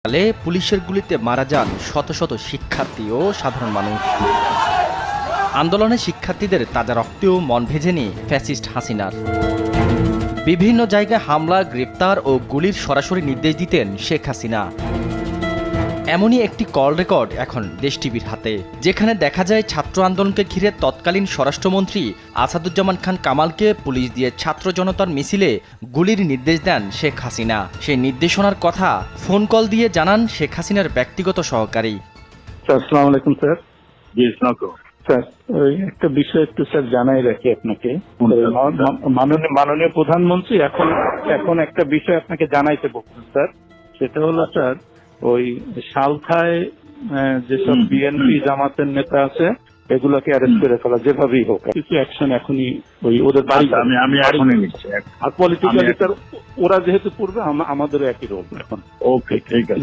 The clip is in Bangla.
সালে পুলিশের গুলিতে মারা যান শত শত শিক্ষার্থী ও সাধারণ মানুষ। আন্দোলনে শিক্ষার্থীদের তাজা রক্তেও মন ভেজেনি ফ্যাসিস্ট হাসিনার। বিভিন্ন জায়গায় হামলা, গ্রেপ্তার ও গুলির সরাসরি নির্দেশ দিতেন শেখ হাসিনা। এমনই একটি কল রেকর্ড এখন দেশ টিভির হাতে, যেখানে দেখা যায় ছাত্র আন্দোলনকে ঘিরে তৎকালীন স্বরাষ্ট্রমন্ত্রী আসাদুজ্জামান খান কামালকে পুলিশ দিয়ে ছাত্র জনতার মিছিলে গুলির নির্দেশ দেন শেখ হাসিনা। সেই নির্দেশনার কথা ফোন কল দিয়ে জানান শেখ হাসিনার ব্যক্তিগত সহকারী। আসসালামু আলাইকুম স্যার। জি, স্নাতক স্যার, ওই একটা বিষয় একটু স্যার জানাই রাখি আপনাকে। মাননীয় প্রধানমন্ত্রী এখন একটা বিষয় আপনাকে জানাইতে বলছেন স্যার। সেটা হলো স্যার, ওই সালথায় যেসব বিএনপি জামাতের নেতা আছে এগুলোকে অ্যারেস্ট করে ফেলা, যেভাবেই হোক কিছু অ্যাকশন এখনই ওই ওদের বাড়ি। আমি এখনই নিচ্ছি। আর পলিটিক্যালি স্যার ওরা যেহেতু পূর্বে আমাদেরও একই রোল এখন। ওকে, ঠিক আছে।